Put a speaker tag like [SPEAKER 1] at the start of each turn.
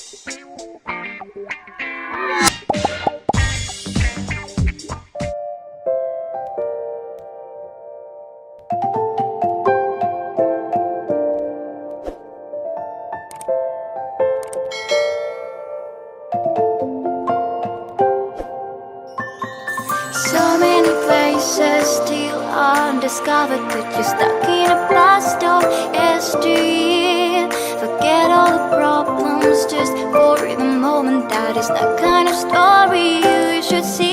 [SPEAKER 1] So many places still undiscovered, but you're stuck in a blast of yesteryear. Forget all the problems just for the moment. That is the kind of story you should see.